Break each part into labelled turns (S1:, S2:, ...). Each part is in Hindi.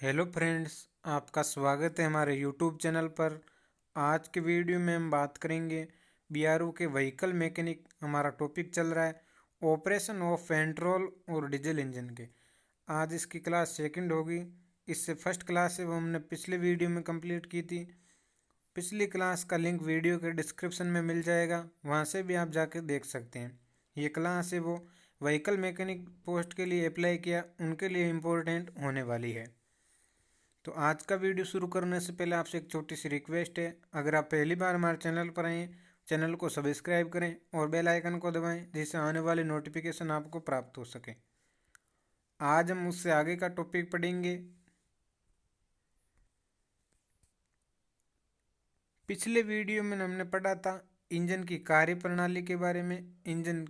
S1: हेलो फ्रेंड्स, आपका स्वागत है हमारे यूट्यूब चैनल पर। आज के वीडियो में हम बात करेंगे बीआरओ के व्हीकल मैकेनिक। हमारा टॉपिक चल रहा है ऑपरेशन ऑफ पेट्रोल और डीजल इंजन के। आज इसकी क्लास सेकंड होगी। इससे फर्स्ट क्लास है वो हमने पिछले वीडियो में कंप्लीट की थी। पिछली क्लास का लिंक वीडियो के डिस्क्रिप्शन में मिल जाएगा, वहाँ से भी आप जाके देख सकते हैं। ये क्लास है वो व्हीकल मैकेनिक पोस्ट के लिए अप्लाई किया उनके लिए इम्पोर्टेंट होने वाली है। तो आज का वीडियो शुरू करने से पहले आपसे एक छोटी सी रिक्वेस्ट है, अगर आप पहली बार हमारे चैनल पर आए चैनल को सब्सक्राइब करें और बेल आइकन को दबाएं, जिससे आने वाली नोटिफिकेशन आपको प्राप्त हो सके। आज हम उससे आगे का टॉपिक पढ़ेंगे। पिछले वीडियो में हमने पढ़ा था इंजन की कार्य प्रणाली के बारे में, इंजन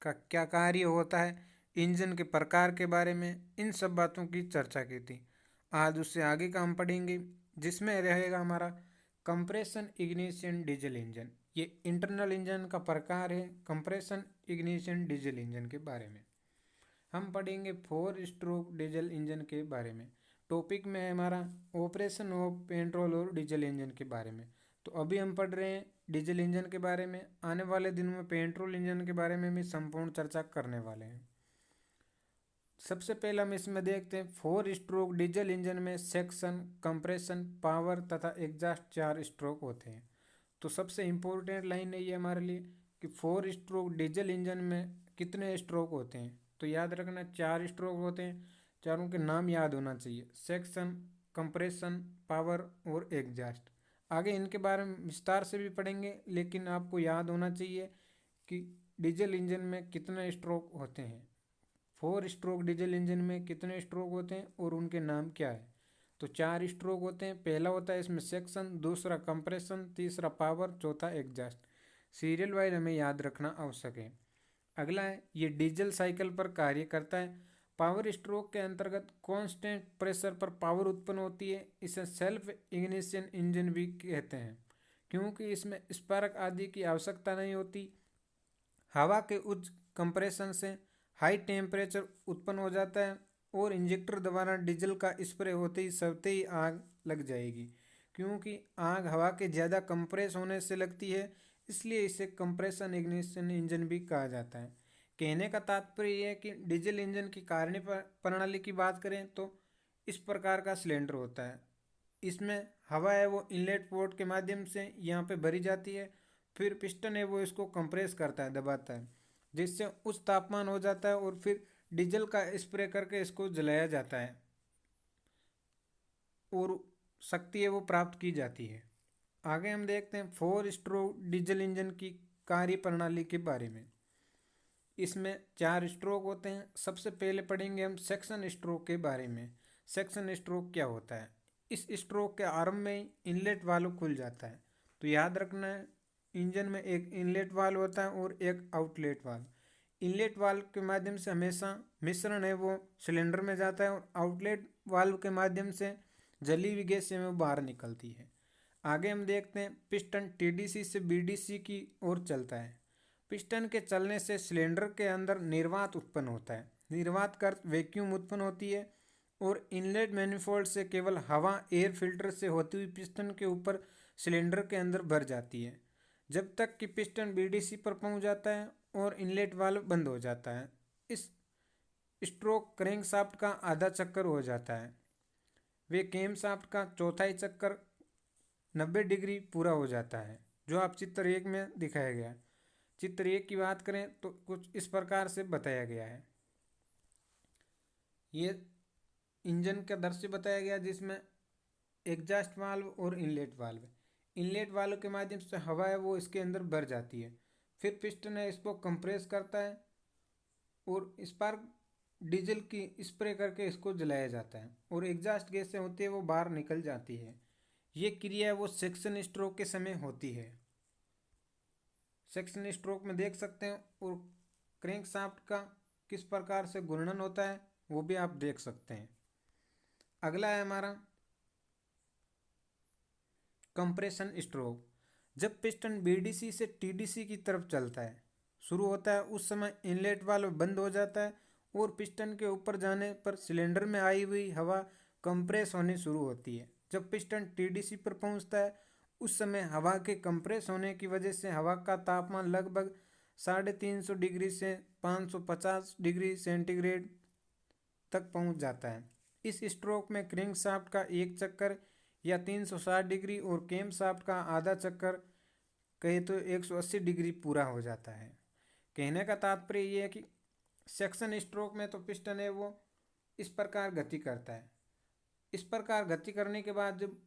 S1: का क्या कार्य होता है, इंजन के प्रकार के बारे में, इन सब बातों की चर्चा की थी। आज उससे आगे का हम पढ़ेंगे, जिसमें रहेगा हमारा कंप्रेशन इग्निशन डीजल इंजन। ये इंटरनल इंजन का प्रकार है। कंप्रेशन इग्निशन डीजल इंजन के बारे में हम पढ़ेंगे। 4 स्ट्रोक डीजल इंजन के बारे में टॉपिक में है हमारा ऑपरेशन ऑफ पेट्रोल और डीजल इंजन के बारे में। तो अभी हम पढ़ रहे हैं डीजल इंजन के बारे में। आने वाले दिनों में पेट्रोल इंजन के बारे में भी संपूर्ण चर्चा करने वाले हैं। सबसे पहले हम इसमें देखते हैं 4 स्ट्रोक डीजल इंजन में सेक्शन, कंप्रेशन, पावर तथा एग्जॉस्ट 4 स्ट्रोक होते हैं। तो सबसे इम्पोर्टेंट लाइन है ये हमारे लिए कि 4 स्ट्रोक डीजल इंजन में कितने स्ट्रोक होते हैं। तो याद रखना 4 स्ट्रोक होते हैं। चारों के नाम याद होना चाहिए, सेक्शन, कंप्रेशन, पावर और एग्जॉस्ट। आगे इनके बारे में विस्तार से भी पढ़ेंगे, लेकिन आपको याद होना चाहिए कि डीजल इंजन में कितने स्ट्रोक होते हैं। 4 स्ट्रोक डीजल इंजन में कितने स्ट्रोक होते हैं और उनके नाम क्या है। तो 4 स्ट्रोक होते हैं। पहला होता है इसमें सेक्शन, दूसरा कंप्रेशन, तीसरा पावर, चौथा एग्जॉस्ट। सीरियल वाइज हमें याद रखना आवश्यक है। अगला है ये डीजल साइकिल पर कार्य करता है। पावर स्ट्रोक के अंतर्गत कांस्टेंट प्रेशर पर पावर उत्पन्न होती है। इसे सेल्फ इग्निशन इंजन भी कहते हैं, क्योंकि इसमें स्पार्क आदि की आवश्यकता नहीं होती। हवा के उच्च कंप्रेशन से हाई टेम्परेचर उत्पन्न हो जाता है और इंजेक्टर द्वारा डीजल का स्प्रे होते ही सबते ही आग लग जाएगी। क्योंकि आग हवा के ज़्यादा कंप्रेस होने से लगती है, इसलिए इसे कंप्रेशन इग्निशन इंजन भी कहा जाता है। कहने का तात्पर्य यह है कि डीजल इंजन की कार्य प्रणाली की बात करें तो इस प्रकार का सिलेंडर होता है। इसमें हवा है वो इनलेट पोर्ट के माध्यम से यहाँ पे भरी जाती है। फिर पिस्टन है वो इसको कंप्रेस करता है, दबाता है, जिससे उच्च तापमान हो जाता है और फिर डीजल का स्प्रे करके इसको जलाया जाता है और शक्ति है वो प्राप्त की जाती है। आगे हम देखते हैं 4 स्ट्रोक डीजल इंजन की कार्य प्रणाली के बारे में। इसमें 4 स्ट्रोक होते हैं। सबसे पहले पढ़ेंगे हम सेक्शन स्ट्रोक के बारे में। सेक्शन स्ट्रोक क्या होता है। इस स्ट्रोक के आरंभ में ही इनलेट वाल्व खुल जाता है। तो याद रखना है, इंजन में एक इनलेट वाल्व होता है और एक आउटलेट वाल्व। इनलेट वाल्व के माध्यम से हमेशा मिश्रण है वो सिलेंडर में जाता है और आउटलेट वाल्व के माध्यम से जली हुई गैस है वो बाहर निकलती है। आगे हम देखते हैं पिस्टन टीडीसी से बीडीसी की ओर चलता है। पिस्टन के चलने से सिलेंडर के अंदर निर्वात उत्पन्न होता है। निर्वात का अर्थ वैक्यूम उत्पन्न होती है और इनलेट मैनिफोल्ड से केवल हवा एयर फिल्टर से होती हुई पिस्टन के ऊपर सिलेंडर के अंदर भर जाती है, जब तक कि पिस्टन बीडीसी पर पहुंच जाता है और इनलेट वाल्व बंद हो जाता है। इस स्ट्रोक क्रैंकशाफ्ट का आधा चक्कर हो जाता है। वे कैमशाफ्ट का चौथाई चक्कर 90 डिग्री पूरा हो जाता है, जो आप चित्र 1 में दिखाया गया है। चित्र 1 की बात करें तो कुछ इस प्रकार से बताया गया है। ये इंजन का दृश्य बताया गया जिसमें एग्जॉस्ट वाल्व और इनलेट वाल्व। इनलेट वाल्व के माध्यम से हवा है वो इसके अंदर भर जाती है। फिर पिस्टन है इसको कंप्रेस करता है और स्पार्क डीजल की स्प्रे करके इसको जलाया जाता है और एग्जॉस्ट गैसें होती है वो बाहर निकल जाती है। ये क्रिया वो सेक्शन स्ट्रोक के समय होती है। सेक्शन स्ट्रोक में देख सकते हैं और क्रैंकशाफ्ट का किस प्रकार से घूर्णन होता है वो भी आप देख सकते हैं। अगला है हमारा कंप्रेशन स्ट्रोक। जब पिस्टन बीडीसी से टीडीसी की तरफ चलता है शुरू होता है, उस समय इनलेट वाल्व बंद हो जाता है और पिस्टन के ऊपर जाने पर सिलेंडर में आई हुई हवा कंप्रेस होनी शुरू होती है। जब पिस्टन टीडीसी पर पहुंचता है उस समय हवा के कंप्रेस होने की वजह से हवा का तापमान लगभग 350 डिग्री से 550 डिग्री सेंटीग्रेड तक पहुंच जाता है। इस स्ट्रोक में क्रैंकशाफ्ट का एक चक्कर या 360 डिग्री और कैमशाफ्ट का आधा चक्कर कहे तो 180 डिग्री पूरा हो जाता है। कहने का तात्पर्य ये है कि सेक्शन स्ट्रोक में तो पिस्टन है वो इस प्रकार गति करता है। इस प्रकार गति करने के बाद जब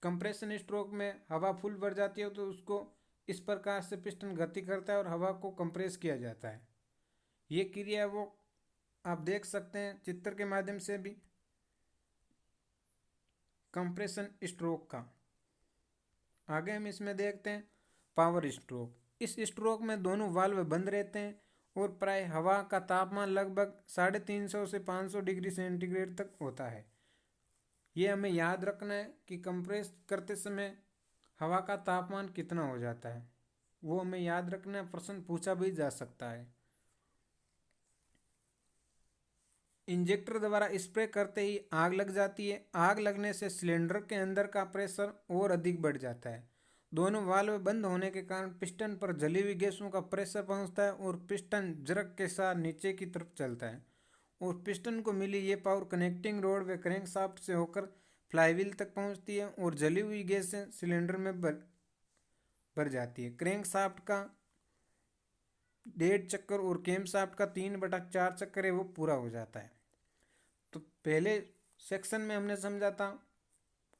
S1: कंप्रेशन स्ट्रोक में हवा फुल भर जाती है तो उसको इस प्रकार से पिस्टन गति करता है और हवा को कंप्रेस किया जाता है। ये क्रिया वो आप देख सकते हैं चित्र के माध्यम से भी कंप्रेशन स्ट्रोक का। आगे हम इसमें देखते हैं पावर स्ट्रोक। इस स्ट्रोक में दोनों वाल्व बंद रहते हैं और प्राय हवा का तापमान लगभग 350 से 500 डिग्री सेंटीग्रेड तक होता है। ये हमें याद रखना है कि कंप्रेस करते समय हवा का तापमान कितना हो जाता है, वो हमें याद रखना है, प्रश्न पूछा भी जा सकता है। इंजेक्टर द्वारा स्प्रे करते ही आग लग जाती है। आग लगने से सिलेंडर के अंदर का प्रेशर और अधिक बढ़ जाता है। दोनों वाल्व बंद होने के कारण पिस्टन पर जली हुई गैसों का प्रेशर पहुंचता है और पिस्टन जरक के साथ नीचे की तरफ चलता है और पिस्टन को मिली ये पावर कनेक्टिंग रोड व क्रैंकशाफ्ट से होकर फ्लाईव्हील तक पहुंचती है और जली हुई गैसें सिलेंडर में भर जाती है। क्रैंकशाफ्ट का 1.5 चक्कर और कैमशाफ्ट का 3/4 चक्कर है वो पूरा हो जाता है। तो पहले सेक्शन में हमने समझा था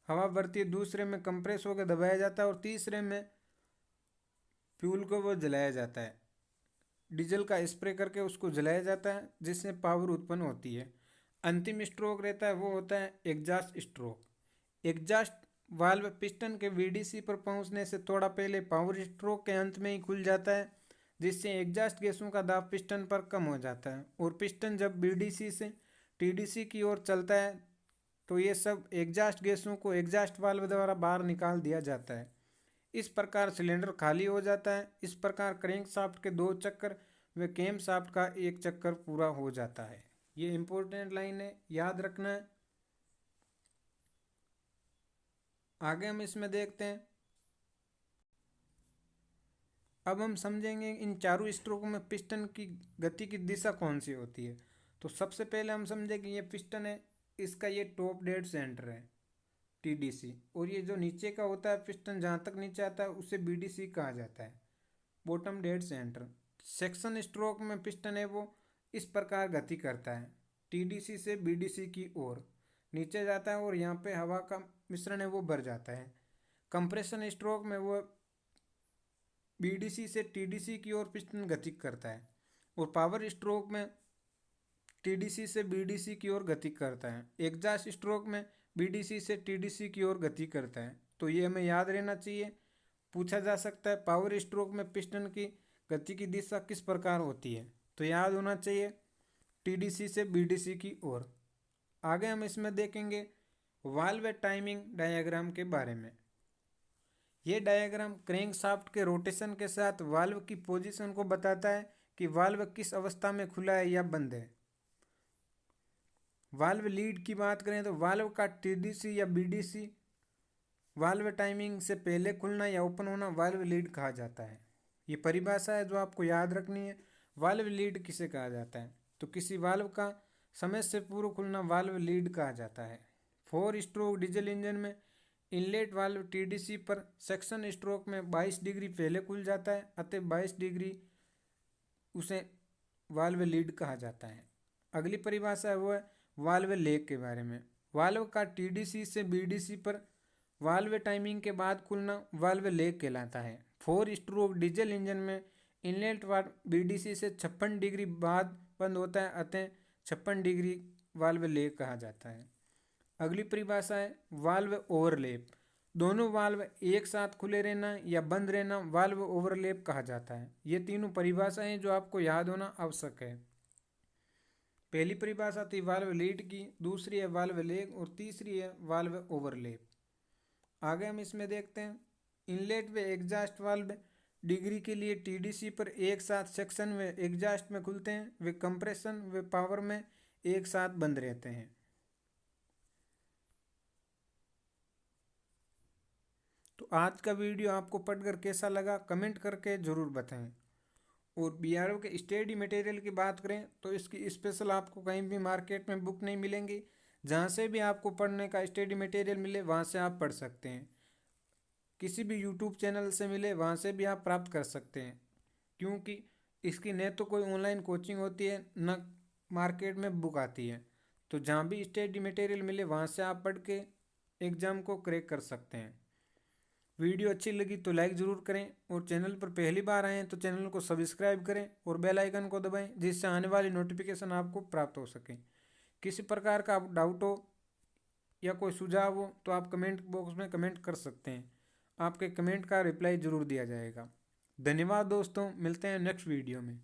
S1: हवा भरती है, दूसरे में कंप्रेस होकर दबाया जाता है और तीसरे में फ्यूल को वो जलाया जाता है। डीजल का स्प्रे करके उसको जलाया जाता है जिससे पावर उत्पन्न होती है। अंतिम स्ट्रोक रहता है वो होता है exhaust stroke. Exhaust valve piston के वीडीसी पर पहुंचने से थोड़ा पहले पावर स्ट्रोक के अंत में ही खुल जाता है जिससे एग्जॉस्ट गैसों का दाब पिस्टन पर कम हो जाता है और पिस्टन जब बीडीसी से टीडीसी की ओर चलता है तो ये सब एग्जॉस्ट गैसों को एग्जॉस्ट वाल्व द्वारा बाहर निकाल दिया जाता है। इस प्रकार सिलेंडर खाली हो जाता है। इस प्रकार क्रैंकशाफ्ट के 2 चक्कर व कैमशाफ्ट का 1 चक्कर पूरा हो जाता है। ये इंपॉर्टेंट लाइन है, याद रखना है। आगे हम इसमें देखते हैं। अब हम समझेंगे इन चारों स्ट्रोकों में पिस्टन की गति की दिशा कौन सी होती है। तो सबसे पहले हम समझें कि ये पिस्टन है, इसका ये टॉप डेड सेंटर है टीडीसी, और ये जो नीचे का होता है पिस्टन जहाँ तक नीचे आता है उसे बीडीसी कहा जाता है, bottom dead centre. Section stroke में पिस्टन है वो इस प्रकार गति करता है, टीडीसी से बीडीसी की ओर नीचे जाता है और यहाँ पे हवा का मिश्रण है वो भर जाता है। कंप्रेशन स्ट्रोक में वो बीडीसी से टीडीसी की ओर पिस्टन गति करता है और पावर स्ट्रोक में टीडीसी से बीडीसी की ओर गति करता है। एग्जॉस्ट स्ट्रोक में बीडीसी से टीडीसी की ओर गति करता है। तो ये हमें याद रहना चाहिए, पूछा जा सकता है पावर स्ट्रोक में पिस्टन की गति की दिशा किस प्रकार होती है, तो याद होना चाहिए टीडीसी से बीडीसी की ओर। आगे हम इसमें देखेंगे वाल्व टाइमिंग डायग्राम के बारे में। ये डायग्राम क्रैंकशाफ्ट के रोटेशन के साथ वाल्व की पोजीशन को बताता है कि वाल्व किस अवस्था में खुला है या बंद है। वाल्व लीड की बात करें तो वाल्व का टीडीसी या बीडीसी वाल्व टाइमिंग से पहले खुलना या ओपन होना वाल्व लीड कहा जाता है। ये परिभाषा है जो आपको याद रखनी है। वाल्व लीड किसे कहा जाता है, तो किसी वाल्व का समय से पूर्व खुलना वाल्व लीड कहा जाता है। 4 स्ट्रोक डीजल इंजन में इनलेट वाल्व टीडीसी पर सेक्शन स्ट्रोक में 22 डिग्री पहले खुल जाता है, अतः 22 डिग्री उसे वाल्व लीड कहा जाता है। अगली परिभाषा है वो है वाल्व लेग के बारे में। वाल्व का टीडीसी से बीडीसी पर वाल्व टाइमिंग के बाद खुलना वाल्व लेग कहलाता है। 4 स्ट्रोक डीजल इंजन में इनलेट वाल्व बीडीसी से 56 डिग्री बाद बंद होता है, अतः 56 डिग्री वाल्व लेग कहा जाता है। अगली परिभाषा है वाल्व ओवरलैप। दोनों वाल्व एक साथ खुले रहना या बंद रहना वाल्व ओवरलैप कहा जाता है। ये तीनों परिभाषाएं जो आपको याद होना आवश्यक है। पहली परिभाषा थी वाल्व लीड की, दूसरी है वाल्व लेग और तीसरी है वाल्व ओवरलैप। आगे हम इसमें देखते हैं इनलेट व एग्जॉस्ट वाल्व डिग्री के लिए टीडीसी पर एक साथ सेक्शन व एग्जॉस्ट में खुलते हैं, वे कंप्रेशन व पावर में एक साथ बंद रहते हैं। आज का वीडियो आपको पढ़कर कैसा लगा कमेंट करके ज़रूर बताएं। और बीआरओ के स्टडी मटेरियल की बात करें तो इसकी स्पेशल आपको कहीं भी मार्केट में बुक नहीं मिलेंगी। जहाँ से भी आपको पढ़ने का स्टडी मटेरियल मिले वहाँ से आप पढ़ सकते हैं। किसी भी यूट्यूब चैनल से मिले वहाँ से भी आप प्राप्त कर सकते हैं, क्योंकि इसकी न तो कोई ऑनलाइन कोचिंग होती है न मार्केट में बुक आती है। तो जहाँ भी स्टडी मटेरियल मिले वहाँ से आप पढ़ के एग्ज़ाम को क्रैक कर सकते हैं। वीडियो अच्छी लगी तो लाइक ज़रूर करें और चैनल पर पहली बार आए हैं तो चैनल को सब्सक्राइब करें और बेल आइकन को दबाएं, जिससे आने वाली नोटिफिकेशन आपको प्राप्त हो सके। किसी प्रकार का डाउट हो या कोई सुझाव हो तो आप कमेंट बॉक्स में कमेंट कर सकते हैं। आपके कमेंट का रिप्लाई ज़रूर दिया जाएगा। धन्यवाद दोस्तों, मिलते हैं नेक्स्ट वीडियो में।